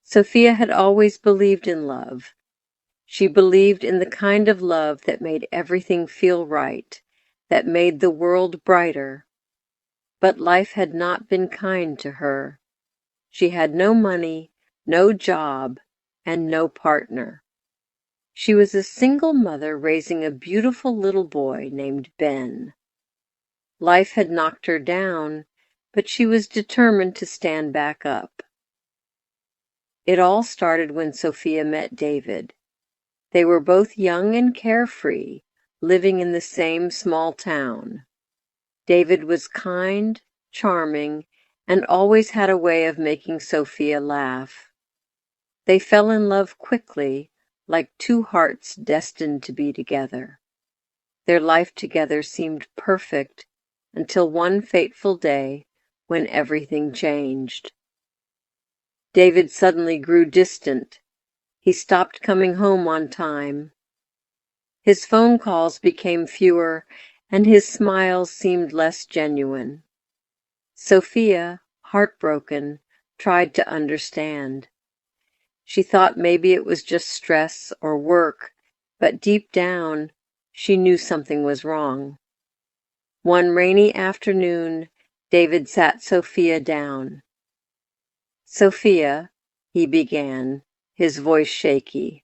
Sophia had always believed in love. She believed in the kind of love that made everything feel right, that made the world brighter. But life had not been kind to her. She had no money, no job, and no partner. She was a single mother raising a beautiful little boy named Ben. Life had knocked her down, but she was determined to stand back up. It all started when Sophia met David. They were both young and carefree, living in the same small town. David was kind, charming, and always had a way of making Sophia laugh. They fell in love quickly, like two hearts destined to be together. Their life together seemed perfect until one fateful day when everything changed. David suddenly grew distant. He stopped coming home on time. His phone calls became fewer, and his smiles seemed less genuine. Sophia, heartbroken, tried to understand. She thought maybe it was just stress or work, but deep down, she knew something was wrong. One rainy afternoon, David sat Sophia down. "Sophia," he began, his voice shaky,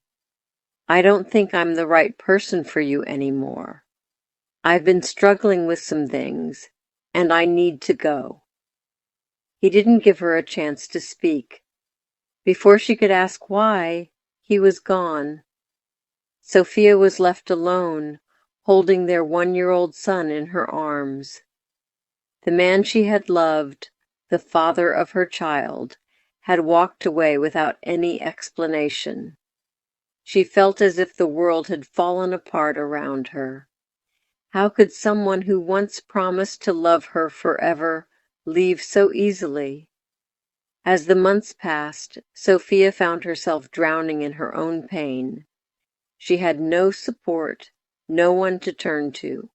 "I don't think I'm the right person for you anymore. I've been struggling with some things, and I need to go." He didn't give her a chance to speak. Before she could ask why, he was gone. Sophia was left alone, holding their 1-year-old son in her arms. The man she had loved, the father of her child, had walked away without any explanation. She felt as if the world had fallen apart around her. How could someone who once promised to love her forever leave so easily? As the months passed, Sophia found herself drowning in her own pain. She had no support, no one to turn to.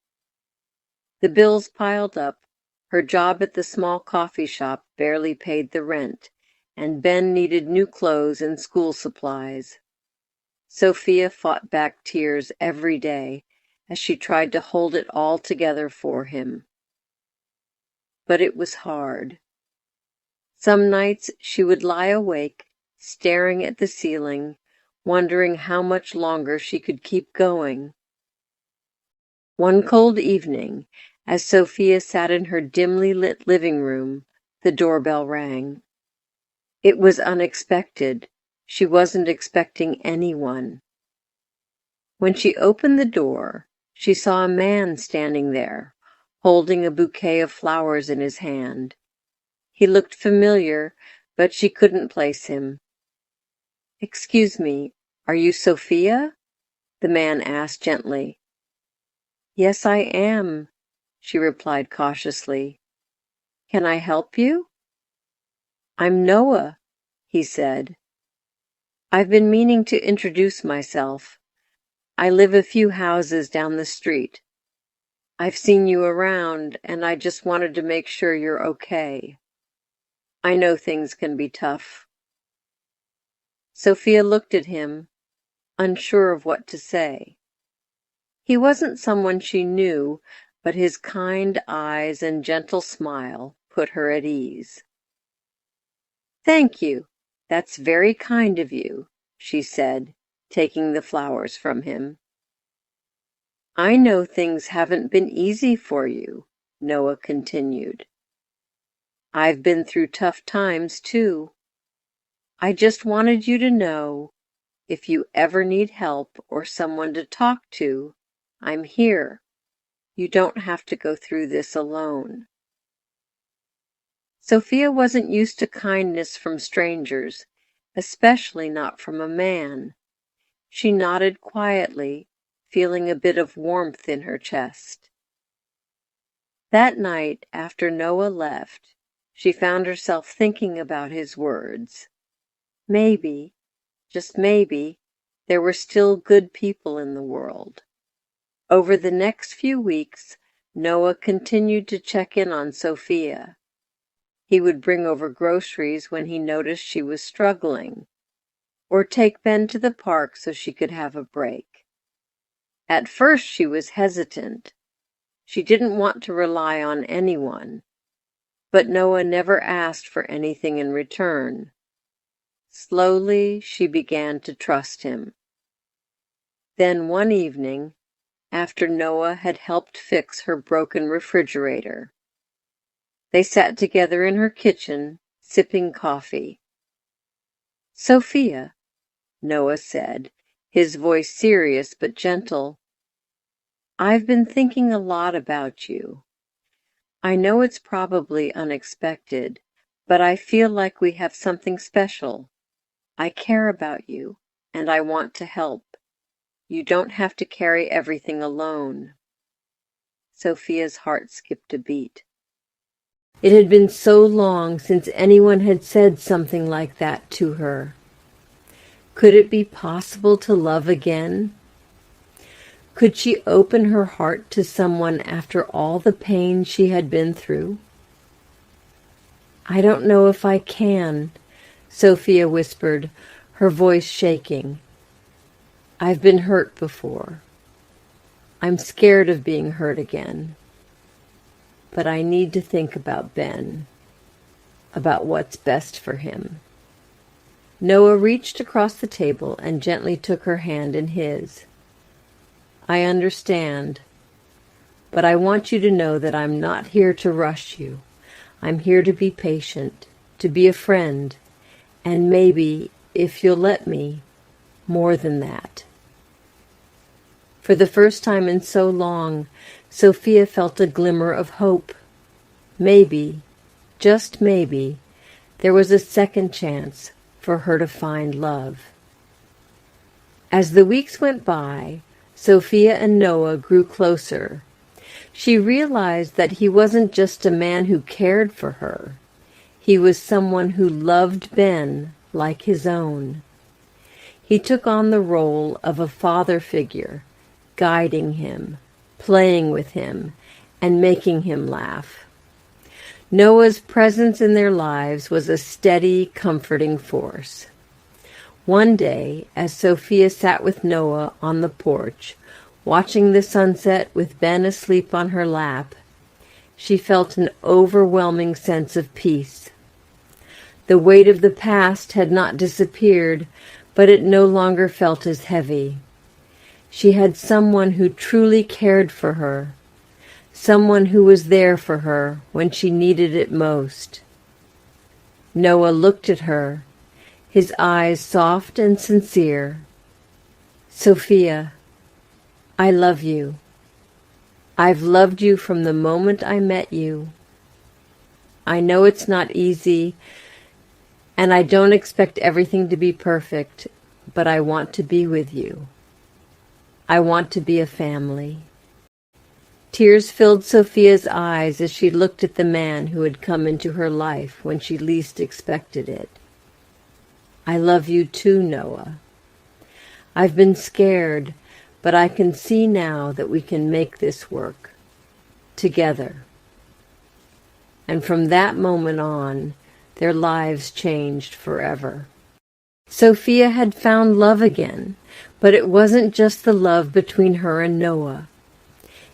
The bills piled up. Her job at the small coffee shop barely paid the rent, and Ben needed new clothes and school supplies. Sophia fought back tears every day as she tried to hold it all together for him. But it was hard. Some nights she would lie awake, staring at the ceiling, wondering how much longer she could keep going. One cold evening, as Sophia sat in her dimly lit living room, the doorbell rang. It was unexpected. She wasn't expecting anyone. When she opened the door, she saw a man standing there, holding a bouquet of flowers in his hand. He looked familiar, but she couldn't place him. "Excuse me, are you Sophia?" the man asked gently. "Yes, I am," she replied cautiously. "Can I help you?" "I'm Noah," he said. "I've been meaning to introduce myself. I live a few houses down the street. I've seen you around, and I just wanted to make sure you're okay. I know things can be tough." Sophia looked at him, unsure of what to say. He wasn't someone she knew, but his kind eyes and gentle smile put her at ease. "Thank you. That's very kind of you," she said, taking the flowers from him. "I know things haven't been easy for you," Noah continued. "I've been through tough times, too. I just wanted you to know, if you ever need help or someone to talk to, I'm here. You don't have to go through this alone." Sophia wasn't used to kindness from strangers, especially not from a man. She nodded quietly, feeling a bit of warmth in her chest. That night, after Noah left, she found herself thinking about his words. Maybe, just maybe, there were still good people in the world. Over the next few weeks, Noah continued to check in on Sophia. He would bring over groceries when he noticed she was struggling. or take Ben to the park so she could have a break. At first she was hesitant. She didn't want to rely on anyone, but Noah never asked for anything in return. Slowly she began to trust him. Then one evening, after Noah had helped fix her broken refrigerator, they sat together in her kitchen, sipping coffee. "Sophia," Noah said, his voice serious but gentle, "I've been thinking a lot about you. I know it's probably unexpected, but I feel like we have something special. I care about you, and I want to help. You don't have to carry everything alone." Sophia's heart skipped a beat. It had been so long since anyone had said something like that to her. Could it be possible to love again? Could she open her heart to someone after all the pain she had been through? "I don't know if I can," Sophia whispered, her voice shaking. "I've been hurt before. I'm scared of being hurt again. But I need to think about Ben, about what's best for him." Noah reached across the table and gently took her hand in his. "I understand, but I want you to know that I'm not here to rush you. I'm here to be patient, to be a friend, and maybe, if you'll let me, more than that." For the first time in so long, Sophia felt a glimmer of hope. Maybe, just maybe, there was a second chance for her to find love. As the weeks went by, Sophia and Noah grew closer. She realized that he wasn't just a man who cared for her. He was someone who loved Ben like his own. He took on the role of a father figure, guiding him, playing with him, and making him laugh. Noah's presence in their lives was a steady, comforting force. One day, as Sophia sat with Noah on the porch, watching the sunset with Ben asleep on her lap, she felt an overwhelming sense of peace. The weight of the past had not disappeared, but it no longer felt as heavy. She had someone who truly cared for her, someone who was there for her when she needed it most. Noah looked at her, his eyes soft and sincere. "Sophia, I love you. I've loved you from the moment I met you. I know it's not easy, and I don't expect everything to be perfect, but I want to be with you. I want to be a family." Tears filled Sophia's eyes as she looked at the man who had come into her life when she least expected it. "I love you too, Noah. I've been scared, but I can see now that we can make this work. Together." And from that moment on, their lives changed forever. Sophia had found love again, but it wasn't just the love between her and Noah.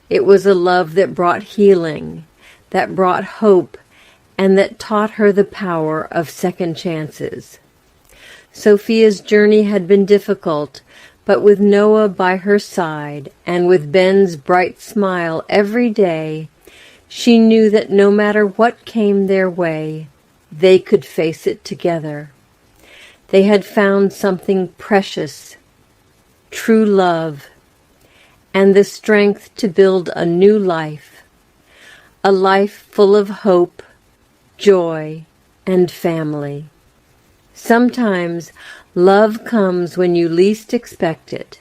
It was a love that brought healing, that brought hope, and that taught her the power of second chances. Sophia's journey had been difficult, but with Noah by her side and with Ben's bright smile every day, she knew that no matter what came their way, they could face it together. They had found something precious, true love, and the strength to build a new life, a life full of hope, joy, and family. Sometimes love comes when you least expect it,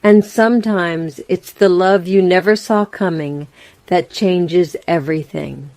and sometimes it's the love you never saw coming that changes everything.